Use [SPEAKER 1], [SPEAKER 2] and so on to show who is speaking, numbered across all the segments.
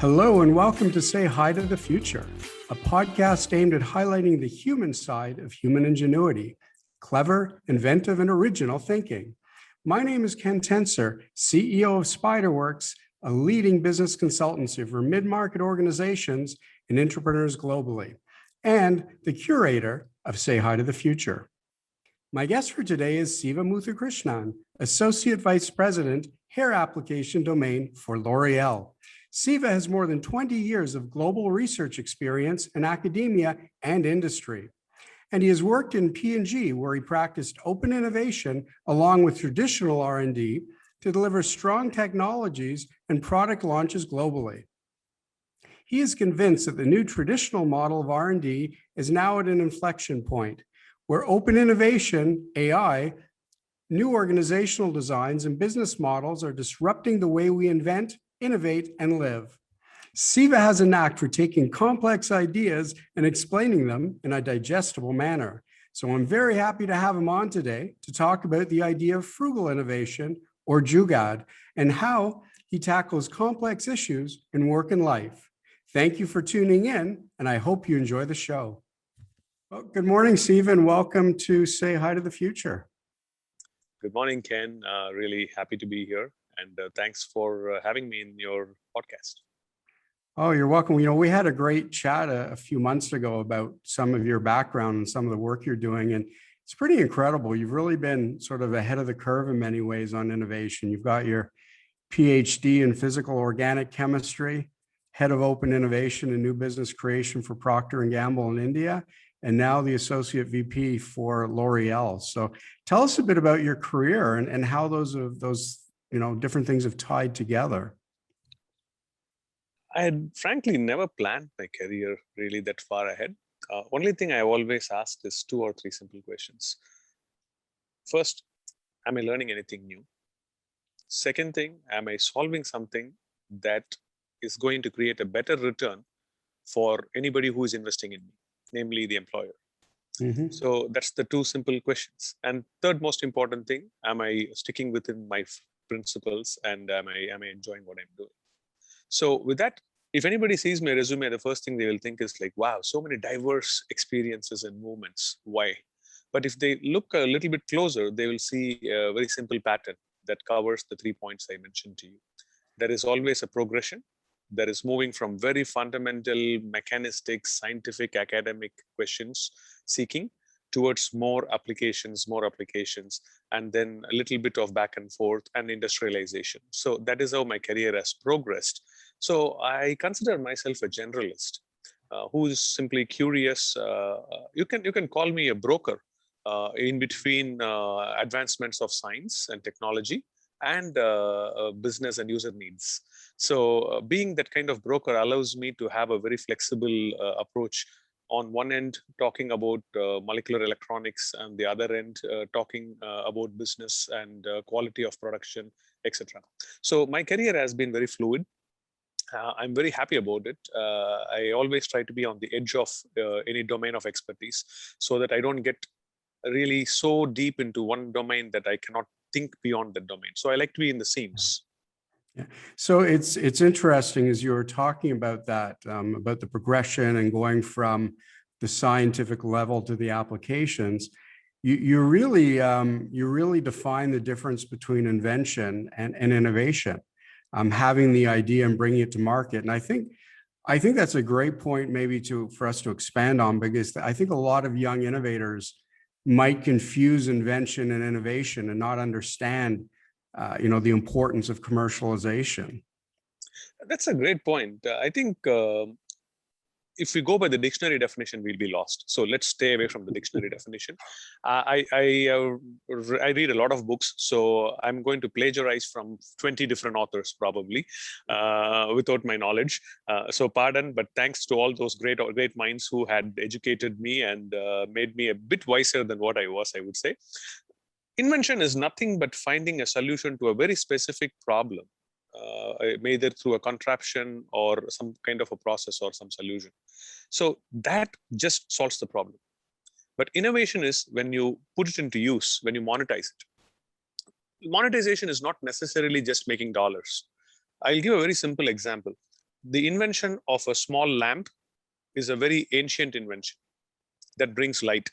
[SPEAKER 1] Hello and welcome to Say Hi to the Future, a podcast aimed at highlighting the human side of human ingenuity, clever, inventive, and original thinking. My name is Ken Tencer, CEO of Spyder Works, a leading business consultancy for mid-market organizations and entrepreneurs globally, and the curator of Say Hi to the Future. My guest for today is Siva Muthukrishnan, Associate Vice President, Hair Application Domain for L'Oreal. Siva has more than 20 years of global research experience in academia and industry. And he has worked in P&G, where he practiced open innovation along with traditional R&D to deliver strong technologies and product launches globally. He is convinced that the new traditional model of R&D is now at an inflection point, where open innovation, AI, new organizational designs and business models are disrupting the way we invent, innovate, and live. Siva has a knack for taking complex ideas and explaining them in a digestible manner. So I'm very happy to have him on today to talk about the idea of frugal innovation, or Jugaad, and how he tackles complex issues in work and life. Thank you for tuning in, and I hope you enjoy the show. Well, good morning, Siva, and welcome to Say Hi to the Future.
[SPEAKER 2] Good morning, Ken. Really happy to be here. And thanks for having me in your podcast.
[SPEAKER 1] Oh, you're welcome. You know, we had a great chat a few months ago about some of your background and some of the work you're doing. And it's pretty incredible. You've really been sort of ahead of the curve in many ways on innovation. You've got your PhD in physical organic chemistry, head of open innovation and new business creation for Procter & Gamble in India, and now the associate VP for L'Oreal. So tell us a bit about your career and how those different things have tied together.
[SPEAKER 2] I had frankly never planned my career really that far ahead. Only thing I always ask is 2 or 3 simple questions. First, am I learning anything new? Second thing, am I solving something that is going to create a better return for anybody who is investing in me, namely the employer? Mm-hmm. So that's the 2 simple questions. And third most important thing, am I sticking within my principles, and am I enjoying what I'm doing? So with that, if anybody sees my resume, the first thing they will think is like, wow, so many diverse experiences and movements. Why? But if they look a little bit closer, they will see a very simple pattern that covers the 3 points I mentioned to you. There is always a progression. There is moving from very fundamental, mechanistic, scientific, academic questions seeking towards more applications, and then a little bit of back and forth and industrialization. So that is how my career has progressed. So I consider myself a generalist who is simply curious. You can call me a broker in between advancements of science and technology and business and user needs. So being that kind of broker allows me to have a very flexible approach. On one end, talking about molecular electronics, and the other end, talking about business and quality of production, etc. So my career has been very fluid. I'm very happy about it. I always try to be on the edge of any domain of expertise so that I don't get really so deep into one domain that I cannot think beyond that domain. So I like to be in the seams.
[SPEAKER 1] Yeah. So it's interesting as you were talking about that, about the progression and going from the scientific level to the applications. You really define the difference between invention and innovation, having the idea and bringing it to market. And I think that's a great point maybe for us to expand on, because I think a lot of young innovators might confuse invention and innovation and not understand the importance of commercialization.
[SPEAKER 2] That's a great point. I think if we go by the dictionary definition, we'll be lost. So let's stay away from the dictionary definition. I read a lot of books, so I'm going to plagiarize from 20 different authors probably without my knowledge. So pardon, but thanks to all those great minds who had educated me and made me a bit wiser than what I was, I would say. Invention is nothing but finding a solution to a very specific problem, either through a contraption or some kind of a process or some solution. So that just solves the problem. But innovation is when you put it into use, when you monetize it. Monetization is not necessarily just making dollars. I'll give a very simple example. the invention of a small lamp is a very ancient invention that brings light.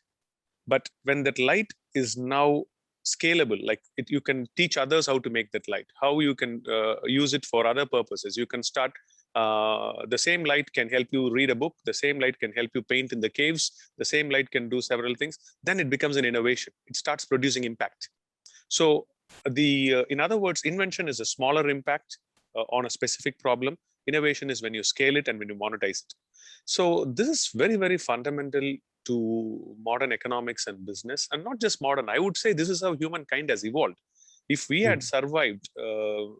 [SPEAKER 2] But when that light is now scalable, like you can teach others how to make that light, how you can use it for other purposes. You can start, the same light can help you read a book, the same light can help you paint in the caves, the same light can do several things. Then it becomes an innovation. It starts producing impact. So in other words, invention is a smaller impact on a specific problem. Innovation is when you scale it and when you monetize it. So this is very, very fundamental to modern economics and business, and not just modern. I would say this is how humankind has evolved. If we had survived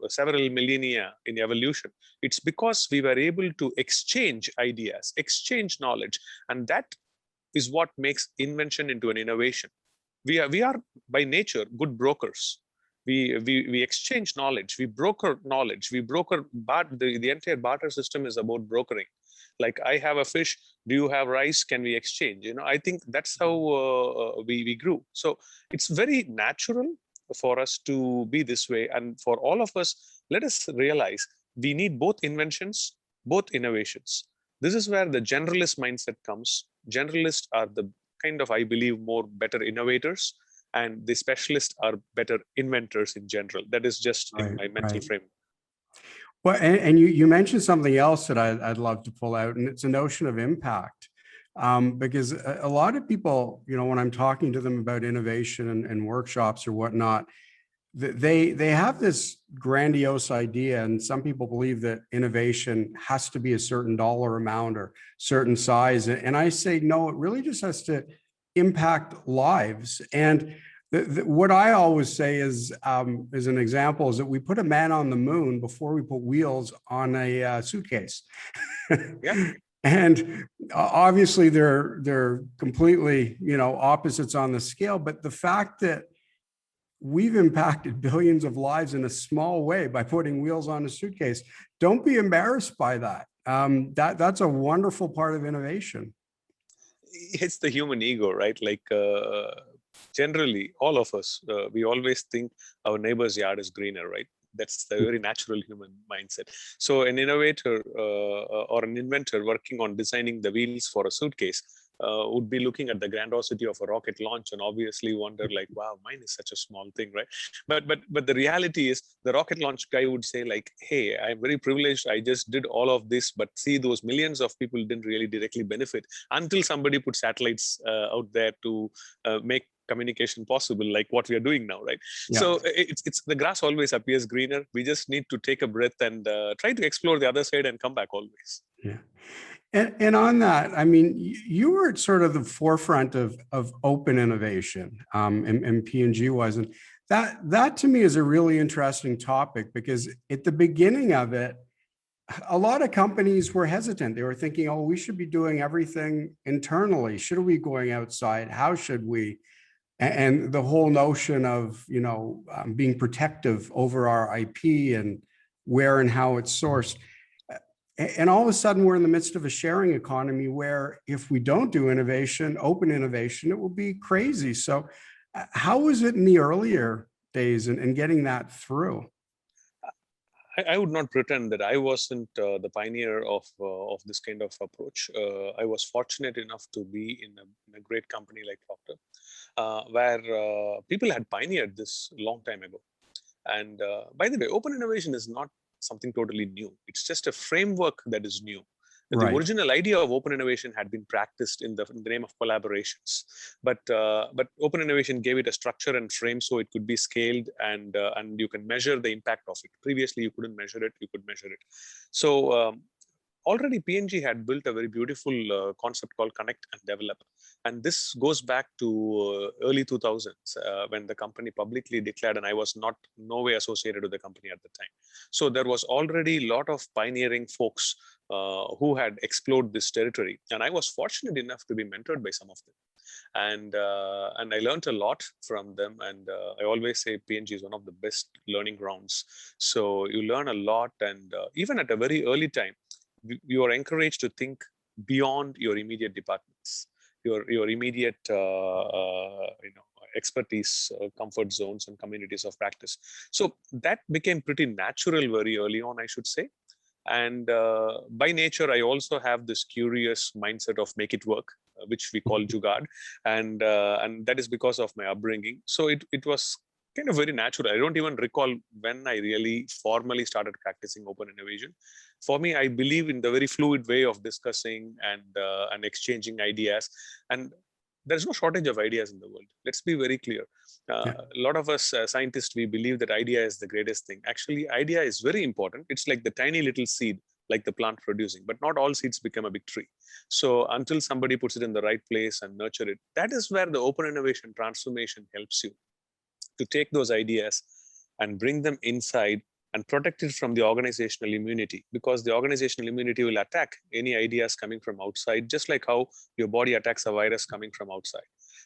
[SPEAKER 2] several millennia in evolution, it's because we were able to exchange ideas, exchange knowledge, and that is what makes invention into an innovation. We are by nature good brokers. We exchange knowledge, we broker knowledge, the entire barter system is about brokering. Like, I have a fish, do you have rice, can we exchange? I think that's how we grew. So it's very natural for us to be this way. And for all of us, let us realize we need both inventions, both innovations. This is where the generalist mindset comes. Generalists are the kind of, I believe, more better innovators, and the specialists are better inventors in general. That is just in my mental frame.
[SPEAKER 1] Well, and you mentioned something else that I'd love to pull out, and it's a notion of impact. Because a lot of people, when I'm talking to them about innovation and workshops or whatnot, they have this grandiose idea, and some people believe that innovation has to be a certain dollar amount or certain size. And I say, no, it really just has to impact lives. And what I always say is, as an example, is that we put a man on the moon before we put wheels on a suitcase.
[SPEAKER 2] Yeah.
[SPEAKER 1] And obviously they're completely, opposites on the scale. But the fact that we've impacted billions of lives in a small way by putting wheels on a suitcase, don't be embarrassed by that. That's a wonderful part of innovation.
[SPEAKER 2] It's the human ego, right? Like, generally, all of us, we always think our neighbor's yard is greener, right? That's the very natural human mindset. So an innovator or an inventor working on designing the wheels for a suitcase would be looking at the grandiosity of a rocket launch and obviously wonder, like, wow, mine is such a small thing, right? But the reality is, the rocket launch guy would say, like, hey, I'm very privileged, I just did all of this, but see, those millions of people didn't really directly benefit until somebody put satellites out there to make communication possible, like what we are doing now, right? Yeah. So it's the grass always appears greener. We just need to take a breath and try to explore the other side and come back always.
[SPEAKER 1] Yeah. And on that, I mean, you were at sort of the forefront of open innovation, and P&G was. And that to me is a really interesting topic, because at the beginning of it, a lot of companies were hesitant. They were thinking, oh, we should be doing everything internally. Should we be going outside? How should we? And the whole notion of, being protective over our IP and where and how it's sourced. And all of a sudden, we're in the midst of a sharing economy where if we don't do innovation, open innovation, it will be crazy. So how was it in the earlier days and getting that through?
[SPEAKER 2] I would not pretend that I wasn't the pioneer of this kind of approach. I was fortunate enough to be in a great company like Procter, where people had pioneered this long time ago. And by the way, open innovation is not something totally new. It's just a framework that is new. The original idea of open innovation had been practiced in the name of collaborations, but open innovation gave it a structure and frame so it could be scaled, and you can measure the impact of it. Previously, you couldn't measure it. You could measure it. So already P&G had built a very beautiful concept called connect and develop. And this goes back to early 2000s when the company publicly declared, and I was no way associated with the company at the time. So there was already a lot of pioneering folks who had explored this territory. And I was fortunate enough to be mentored by some of them. And I learned a lot from them. And I always say P&G is one of the best learning grounds. So you learn a lot. And even at a very early time, you are encouraged to think beyond your immediate departments, your immediate expertise, comfort zones, and communities of practice. So that became pretty natural very early on, I should say. And by nature, I also have this curious mindset of make it work, which we call Jugaad, and that is because of my upbringing. So it was kind of very natural. I don't even recall when I really formally started practicing open innovation. For me, I believe in the very fluid way of discussing and exchanging ideas, and there's no shortage of ideas in the world. Let's be very clear.
[SPEAKER 1] Yeah.
[SPEAKER 2] A lot of us scientists, we believe that idea is the greatest thing. Actually, idea is very important. It's like the tiny little seed, like the plant producing, but not all seeds become a big tree. So until somebody puts it in the right place and nurture it, that is where the open innovation transformation helps you to take those ideas and bring them inside and protect it from the organizational immunity, because the organizational immunity will attack any ideas coming from outside, just like how your body attacks a virus coming from outside.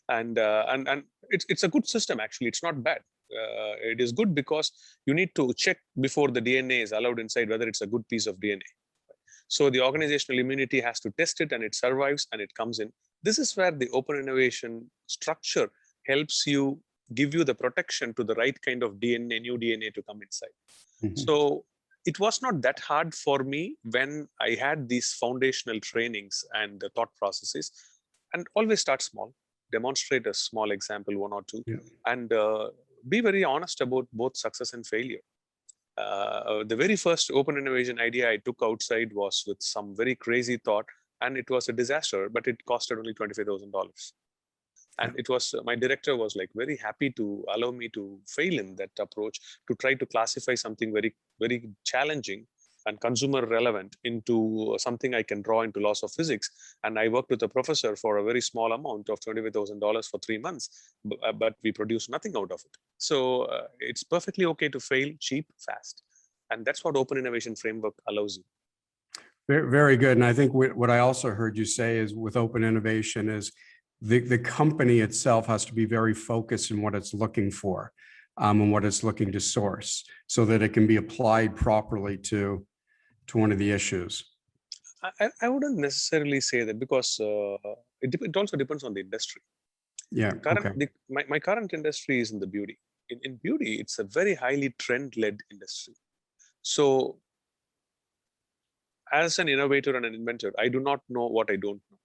[SPEAKER 2] And it's a good system, actually. It's not bad. It is good because you need to check before the DNA is allowed inside whether it's a good piece of DNA. So the organizational immunity has to test it, and it survives and it comes in. This is where the open innovation structure helps you, give you the protection to the right kind of DNA, new DNA to come inside. So it was not that hard for me when I had these foundational trainings and the thought processes. And always start small, demonstrate a small example, one or two,
[SPEAKER 1] Yeah.
[SPEAKER 2] and be very honest about both success and failure. The very first open innovation idea I took outside was with some very crazy thought, and it was a disaster, but it costed only $25,000. And it was, my director was like very happy to allow me to fail in that approach, to try to classify something very, very challenging and consumer relevant into something I can draw into laws of physics. And I worked with a professor for a very small amount of $25,000 for 3 months, but we produced nothing out of it. So it's perfectly okay to fail cheap, fast. And that's what open innovation framework allows you.
[SPEAKER 1] Very, very good. And I think what I also heard you say is with open innovation is the company itself has to be very focused in what it's looking for and what it's looking to source so that it can be applied properly to one of the issues.
[SPEAKER 2] I wouldn't necessarily say that, because it also depends on the industry.
[SPEAKER 1] Yeah. Okay.
[SPEAKER 2] My current industry is in the beauty. In beauty, it's a very highly trend-led industry. So as an innovator and an inventor, I do not know what I don't know,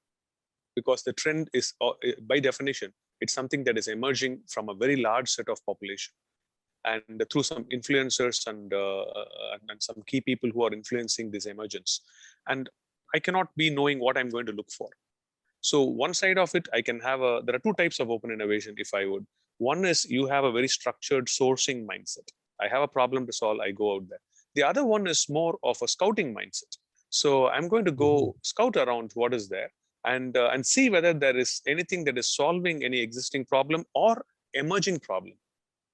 [SPEAKER 2] because the trend is, by definition, it's something that is emerging from a very large set of population, and through some influencers and some key people who are influencing this emergence. And I cannot be knowing what I'm going to look for. So one side of it, I can have there are two types of open innovation, if I would. One is you have a very structured sourcing mindset. I have a problem to solve, I go out there. The other one is more of a scouting mindset. So I'm going to go scout around what is there and see whether there is anything that is solving any existing problem or emerging problem.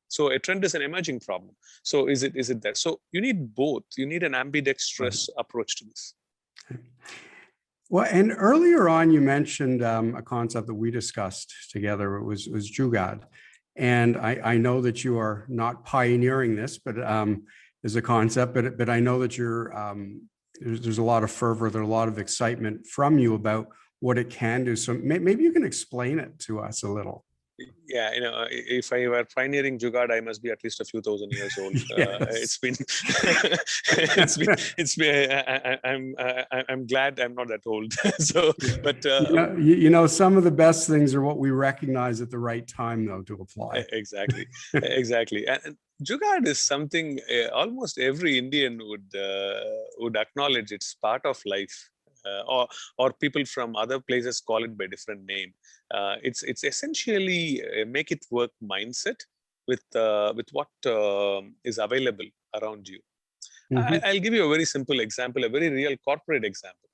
[SPEAKER 2] So a trend is an emerging problem. So is it there? So you need both. You need an ambidextrous approach to this.
[SPEAKER 1] Well, and earlier on, you mentioned a concept that we discussed together. It was Jugaad. And I know that you are not pioneering this, but as a concept, but I know that there's a lot of fervor, there's a lot of excitement from you about what it can do. So maybe you can explain it to us a little.
[SPEAKER 2] Yeah, if I were pioneering Jugaad, I must be at least a few thousand years old.
[SPEAKER 1] Yes.
[SPEAKER 2] It's been. I'm glad I'm not that old. So, but
[SPEAKER 1] some of the best things are what we recognize at the right time, though, to apply.
[SPEAKER 2] Exactly. And Jugaad is something almost every Indian would acknowledge. It's part of life. Or people from other places call it by different name. It's essentially a make it work mindset with what is available around you. I'll give you a very simple example, a very real corporate example.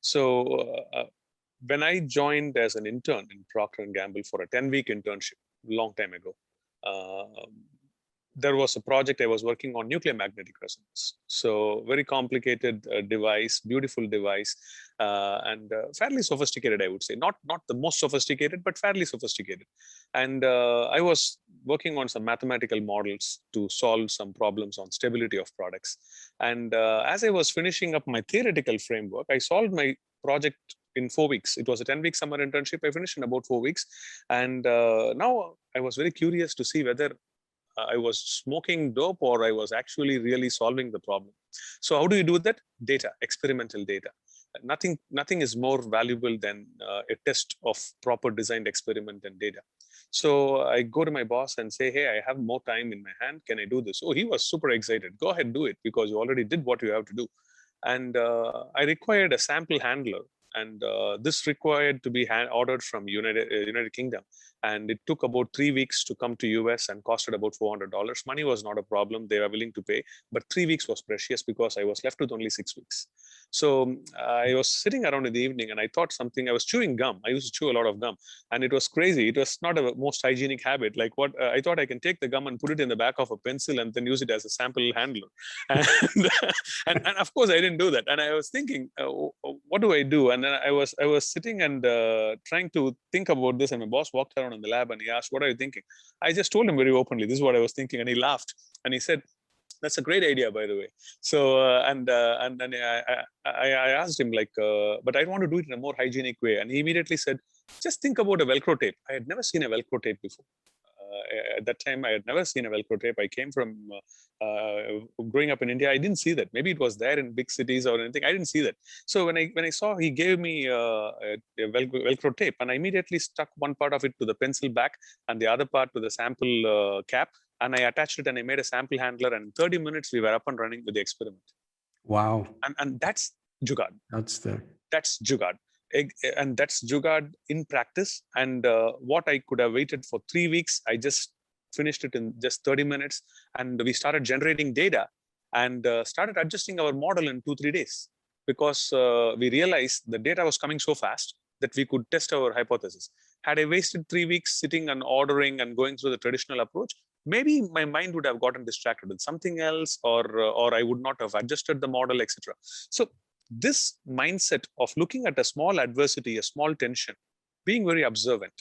[SPEAKER 2] So when I joined as an intern in Procter & Gamble for a 10-week internship, long time ago, there was a project I was working on, nuclear magnetic resonance. So very complicated device, beautiful device, and fairly sophisticated, I would say. Not the most sophisticated, but fairly sophisticated. And I was working on some mathematical models to solve some problems on stability of products. And as I was finishing up my theoretical framework, I solved my project in 4 weeks. It was a 10-week summer internship. I finished in about 4 weeks. And now I was very curious to see whether I was smoking dope or I was actually really solving the problem. So how do you do that? Data, experimental data. Nothing is more valuable than a test of proper designed experiment and data. So I go to my boss and say, hey, I have more time in my hand. Can I do this? Oh, he was super excited. Go ahead, do it, because you already did what you have to do. And I required a sample handler. And this required to be ordered from United Kingdom. And it took about 3 weeks to come to US and costed about $400. Money was not a problem. They were willing to pay. But 3 weeks was precious because I was left with only 6 weeks. So I was sitting around in the evening and I thought something. I was chewing gum. I used to chew a lot of gum. And it was crazy. It was not a most hygienic habit. Like what I thought I can take the gum and put it in the back of a pencil and then use it as a sample handler. And, and of course, I didn't do that. And I was thinking, what do I do? And then I was sitting and trying to think about this. And my boss walked around in the lab and he asked, what are you thinking? I just told him very openly, this is what I was thinking. And he laughed and he said, that's a great idea, by the way. So, and then I asked him like, but I want to do it in a more hygienic way. And he immediately said, just think about a Velcro tape. I had never seen a Velcro tape before. At that time, I had never seen a Velcro tape. I came from growing up in India. I didn't see that. Maybe it was there in big cities or anything. I didn't see that. So when I saw, he gave me a Velcro tape, and I immediately stuck one part of it to the pencil back and the other part to the sample cap. And I attached it and I made a sample handler. And in 30 minutes, we were up and running with the experiment.
[SPEAKER 1] Wow.
[SPEAKER 2] And that's Jugaad.
[SPEAKER 1] That's
[SPEAKER 2] Jugaad. And that's Jugaad in practice. And what I could have waited for 3 weeks, I just finished it in just 30 minutes. And we started generating data and started adjusting our model in 2-3 days, because we realized the data was coming so fast that we could test our hypothesis. Had I wasted 3 weeks sitting and ordering and going through the traditional approach, maybe my mind would have gotten distracted with something else, or I would not have adjusted the model, etc. So this mindset of looking at a small adversity, a small tension, being very observant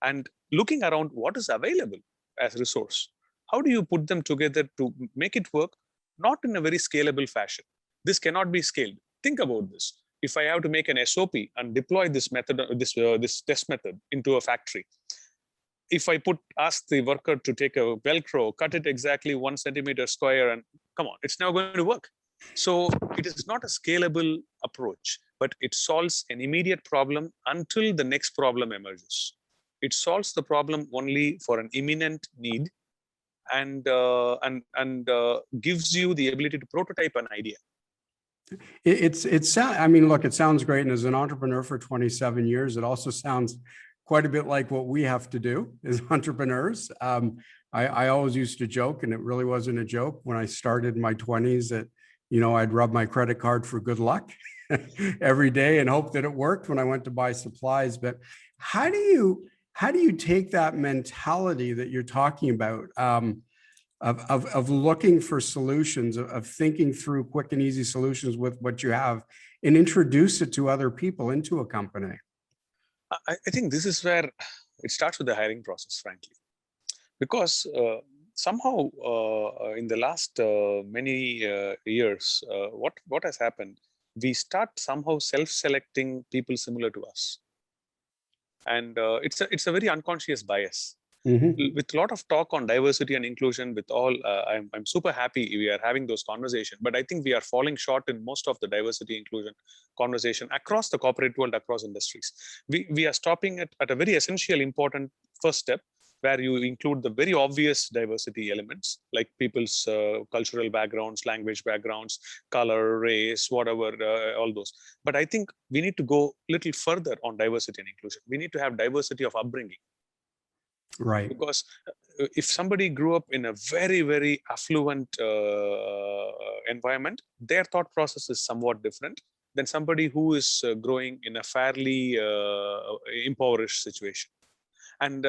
[SPEAKER 2] and looking around what is available as resource. How do you put them together to make it work? Not in a very scalable fashion. This cannot be scaled. Think about this. If I have to make an SOP and deploy this method, this test method into a factory, if I ask the worker to take a Velcro, cut it exactly 1 centimeter square, and come on, it's never going to work. So it is not a scalable approach, but it solves an immediate problem until the next problem emerges. It solves the problem only for an imminent need, and gives you the ability to prototype an idea.
[SPEAKER 1] I mean, look, it sounds great. And as an entrepreneur for 27 years, it also sounds quite a bit like what we have to do as entrepreneurs. I always used to joke, and it really wasn't a joke, when I started in my 20s, that, I'd rub my credit card for good luck every day and hope that it worked when I went to buy supplies. But how do you take that mentality that you're talking about, of looking for solutions, of thinking through quick and easy solutions with what you have, and introduce it to other people into a company?
[SPEAKER 2] I think this is where it starts with the hiring process, frankly, because somehow in the last many years, what has happened? We start somehow self-selecting people similar to us, and it's a very unconscious bias.
[SPEAKER 1] Mm-hmm.
[SPEAKER 2] With a lot of talk on diversity and inclusion, with all, I'm super happy we are having those conversations. But I think we are falling short in most of the diversity inclusion conversation across the corporate world, across industries. We are stopping at a very essential, important first step, where you include the very obvious diversity elements, like people's cultural backgrounds, language backgrounds, color, race, whatever, all those. But I think we need to go a little further on diversity and inclusion. We need to have diversity of upbringing.
[SPEAKER 1] Right.
[SPEAKER 2] Because if somebody grew up in a very, very affluent environment, their thought process is somewhat different than somebody who is growing in a fairly impoverished situation. And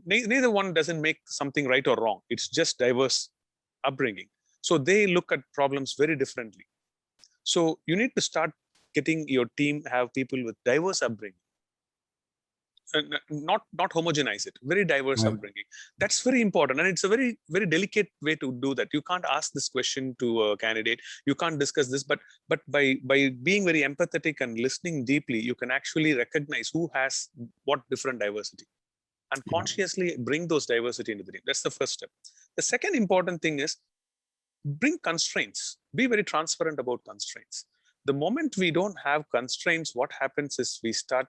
[SPEAKER 2] neither one doesn't make something right or wrong. It's just diverse upbringing. So they look at problems very differently. So you need to start getting your team, have people with diverse upbringing. Not homogenize it, very diverse upbringing. That's very important, and it's a very, very delicate way to do that. You can't ask this question to a candidate, you can't discuss this, but by being very empathetic and listening deeply, you can actually recognize who has what different diversity, and consciously bring those diversity into the team. That's the first step. The second important thing is bring constraints. Be very transparent about constraints. The moment we don't have constraints, what happens is we start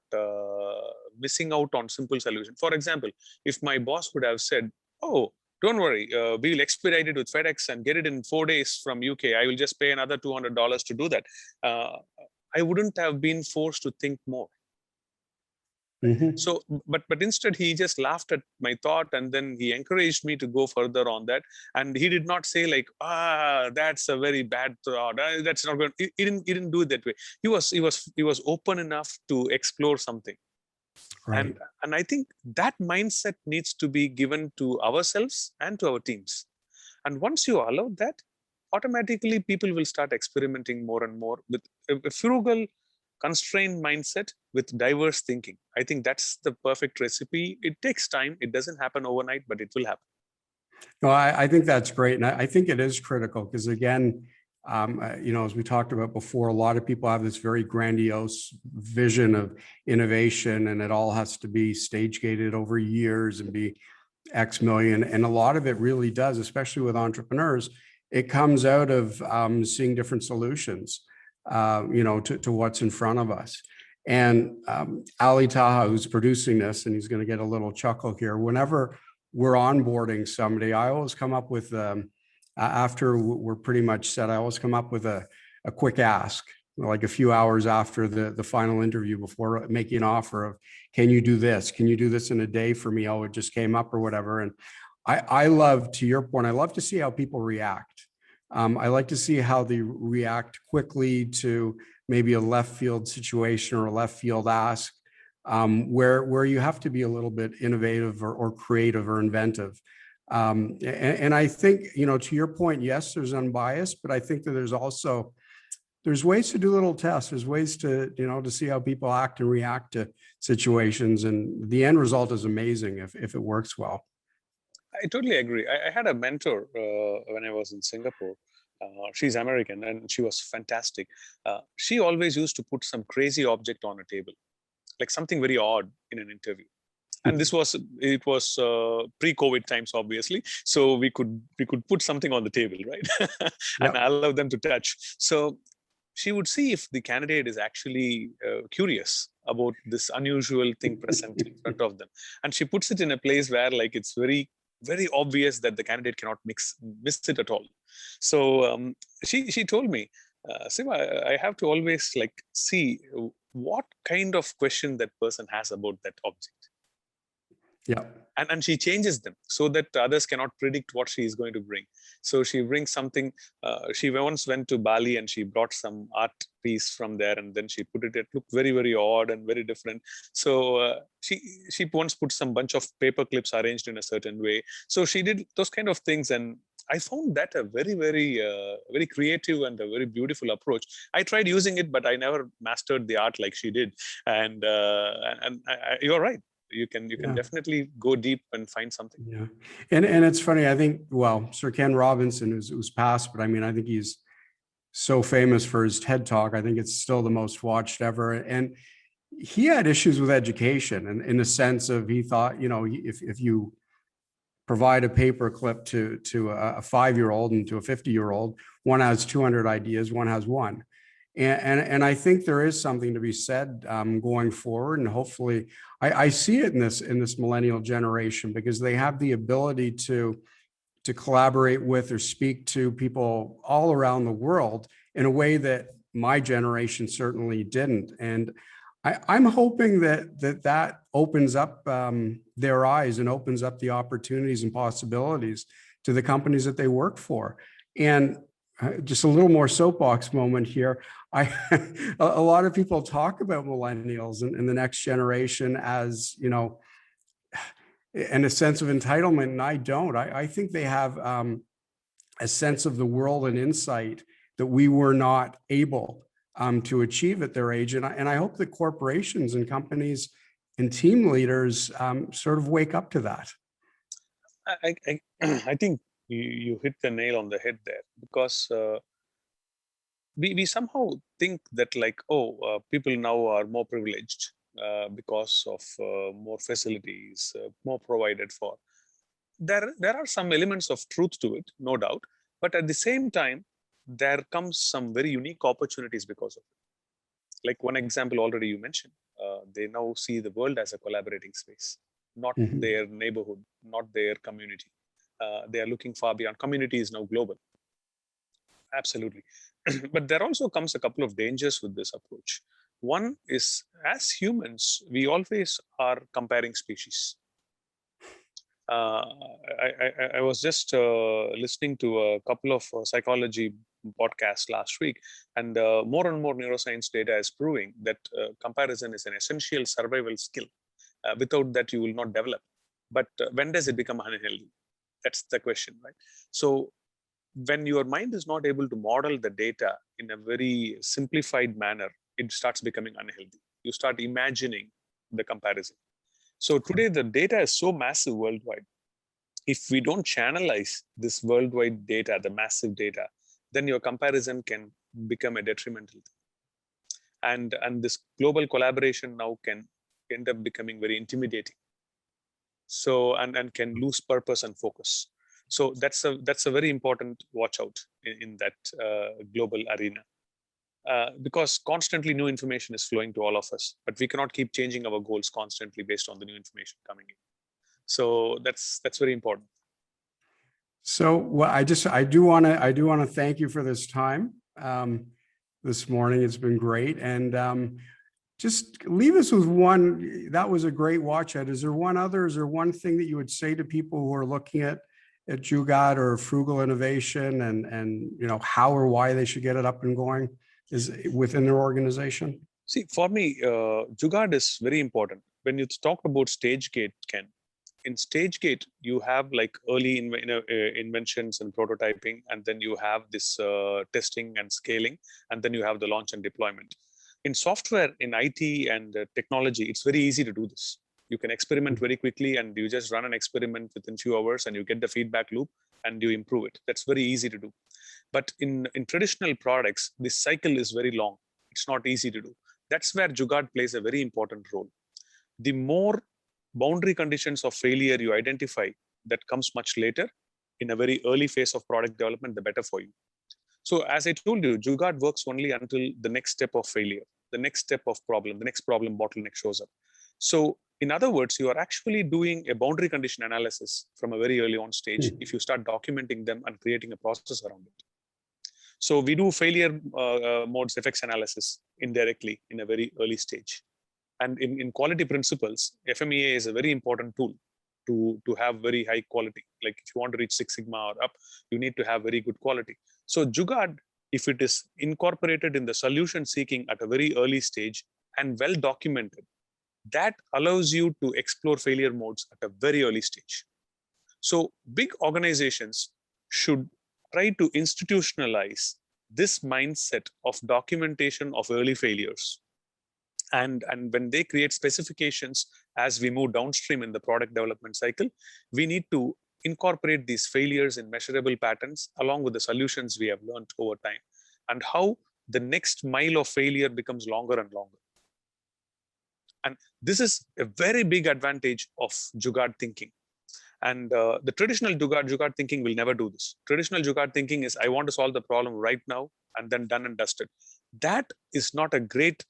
[SPEAKER 2] missing out on simple solutions. For example, if my boss would have said, "Oh, don't worry, we'll expedite it with FedEx and get it in 4 days from UK. I will just pay another $200 to do that." I wouldn't have been forced to think more. So, but instead he just laughed at my thought, and then he encouraged me to go further on that. And he did not say like, that's a very bad thought. That's not good. He didn't do it that way. He was open enough to explore something.
[SPEAKER 1] Right.
[SPEAKER 2] And I think that mindset needs to be given to ourselves and to our teams. And once you allow that, automatically people will start experimenting more and more with a frugal, constrained mindset with diverse thinking. I think that's the perfect recipe. It takes time. It doesn't happen overnight, but it will happen.
[SPEAKER 1] No, I think that's great. And I think it is critical because, again, as we talked about before, a lot of people have this very grandiose vision of innovation, and it all has to be stage gated over years and be X million. And a lot of it really does, especially with entrepreneurs, it comes out of seeing different solutions, to what's in front of us. And Ali Taha, who's producing this, and he's going to get a little chuckle here, whenever we're onboarding somebody, I always come up with, after we're pretty much set, I always come up with a quick ask, like a few hours after the final interview before making an offer of, can you do this? Can you do this in a day for me? Oh, it just came up or whatever. And I love, to your point, I love to see how people react. I like to see how they react quickly to maybe a left field situation or a left field ask, where you have to be a little bit innovative or creative or inventive. And I think, to your point, yes, there's unbiased, but I think that there's ways to do little tests. There's ways to see how people act and react to situations. And the end result is amazing if it works well.
[SPEAKER 2] I totally agree. I had a mentor when I was in Singapore. She's American and she was fantastic. She always used to put some crazy object on a table, like something very odd in an interview. And it was pre-COVID times, obviously. So we could put something on the table, right? And allow them to touch. So she would see if the candidate is actually curious about this unusual thing present in front of them. And she puts it in a place where like it's very, very obvious that the candidate cannot miss it at all. So she told me, Siva, I have to always like see what kind of question that person has about that object.
[SPEAKER 1] Yeah.
[SPEAKER 2] And she changes them so that others cannot predict what she is going to bring. So she brings something. She once went to Bali and she brought some art piece from there, and then she put it. It looked very, very odd and very different. So she once put some bunch of paper clips arranged in a certain way. So she did those kind of things, and I found that a very, very, very creative and a very beautiful approach. I tried using it, but I never mastered the art like she did. And you're right. You can definitely go deep and find something.
[SPEAKER 1] Yeah. And it's funny, I think, well, Sir Ken Robinson who's passed, but I mean, I think he's so famous for his TED Talk. I think it's still the most watched ever. And he had issues with education, and in the sense of, he thought, if you provide a paper clip to a 5-year-old and to a 50-year-old, one has 200 ideas, one has one. And I think there is something to be said going forward, and hopefully, I see it in this millennial generation, because they have the ability to collaborate with or speak to people all around the world in a way that my generation certainly didn't. And I'm hoping that opens up their eyes and opens up the opportunities and possibilities to the companies that they work for. And just a little more soapbox moment here. A lot of people talk about millennials and the next generation as, in a sense of entitlement, and I don't. I think they have a sense of the world and insight that we were not able to achieve at their age. And I hope that corporations and companies and team leaders sort of wake up to that.
[SPEAKER 2] I think you hit the nail on the head there, because we somehow think that like, people now are more privileged because of more facilities, more provided for. There are some elements of truth to it, no doubt, but at the same time, there comes some very unique opportunities because of it. Like one example already you mentioned, they now see the world as a collaborating space, not
[SPEAKER 1] Mhm.
[SPEAKER 2] their neighborhood, not their community. They are looking far beyond. Community is now global. Absolutely. But there also comes a couple of dangers with this approach. One is, as humans, we always are comparing species. Uh, I was just listening to a couple of psychology podcasts last week, and more and more neuroscience data is proving that comparison is an essential survival skill. Without that, you will not develop. But when does it become unhealthy? That's the question, right? So when your mind is not able to model the data in a very simplified manner, it starts becoming unhealthy. You start imagining the comparison. So today the data is so massive worldwide. If we don't channelize this worldwide data, the massive data, then your comparison can become a detrimental thing. And this global collaboration now can end up becoming very intimidating. So and can lose purpose and focus. So that's a very important watch out in that global arena. Because constantly new information is flowing to all of us, but we cannot keep changing our goals constantly based on the new information coming in. So that's very important.
[SPEAKER 1] So, well, I do want to thank you for this time this morning. It's been great, and just leave us with one. That was a great watch out. Is there one other? Is there one thing that you would say to people who are looking at Jugaad or frugal innovation, and how or why they should get it up and going is within their organization?
[SPEAKER 2] See, for me, Jugaad is very important. When you talk about stage gate, Ken, in stage gate you have like early inventions and prototyping, and then you have this testing and scaling, and then you have the launch and deployment. In software, in IT and technology, it's very easy to do this. You can experiment very quickly, and you just run an experiment within few hours, and you get the feedback loop, and you improve it. That's very easy to do. But in traditional products, this cycle is very long. It's not easy to do. That's where Jugaad plays a very important role. The more boundary conditions of failure you identify that comes much later in a very early phase of product development, the better for you. So as I told you, Jugaad works only until the next step of failure, the next step of problem, the next problem bottleneck shows up. So in other words, you are actually doing a boundary condition analysis from a very early on stage if you start documenting them and creating a process around it. So we do failure modes effects analysis indirectly in a very early stage. And in quality principles, FMEA is a very important tool to have very high quality. Like if you want to reach Six Sigma or up, you need to have very good quality. So Jugaad, if it is incorporated in the solution seeking at a very early stage and well documented, that allows you to explore failure modes at a very early stage. So big organizations should try to institutionalize this mindset of documentation of early failures. And when they create specifications as we move downstream in the product development cycle, we need to incorporate these failures in measurable patterns along with the solutions we have learned over time, and how the next mile of failure becomes longer and longer. And this is a very big advantage of Jugaad thinking. And the traditional Jugaad thinking will never do this. Traditional Jugaad thinking is, I want to solve the problem right now and then done and dusted. That is not a great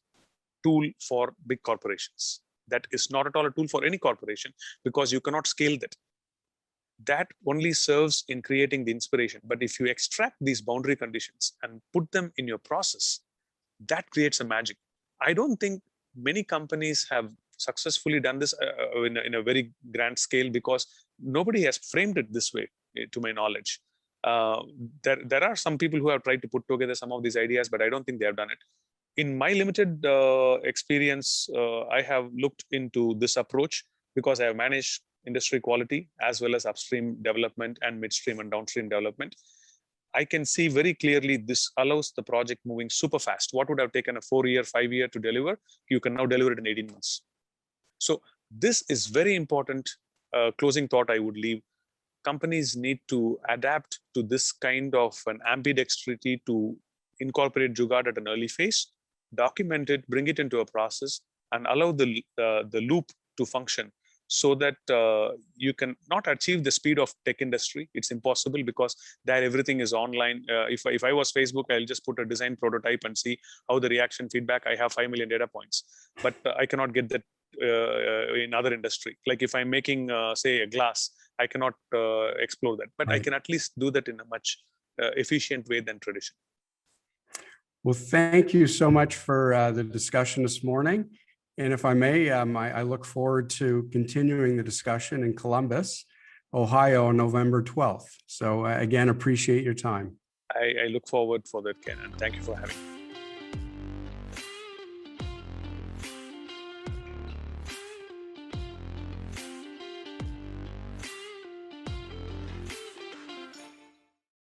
[SPEAKER 2] tool for big corporations. That is not at all a tool for any corporation, because you cannot scale that. That only serves in creating the inspiration. But if you extract these boundary conditions and put them in your process, that creates a magic. I don't think many companies have successfully done this in a very grand scale, because nobody has framed it this way, to my knowledge. There are some people who have tried to put together some of these ideas, but I don't think they have done it. In my limited experience, I have looked into this approach because I have managed industry quality as well as upstream development and midstream and downstream development. I can see very clearly this allows the project moving super fast. What would have taken a 4-year, 5-year to deliver, you can now deliver it in 18 months. So this is very important. Closing thought I would leave. Companies need to adapt to this kind of an ambidextrity to incorporate Jugaad at an early phase, document it, bring it into a process, and allow the loop to function so that you can not achieve the speed of tech industry. It's impossible because there everything is online. If I was Facebook, I'll just put a design prototype and see how the reaction feedback. I have 5 million data points, but I cannot get that in other industry. Like if I'm making, say, a glass, I cannot explore that, but I can at least do that in a much efficient way than tradition.
[SPEAKER 1] Well, thank you so much for the discussion this morning. And if I may, I look forward to continuing the discussion in Columbus, Ohio, on November 12th. So again, appreciate your time.
[SPEAKER 2] I look forward for that, Ken, and thank you for having me.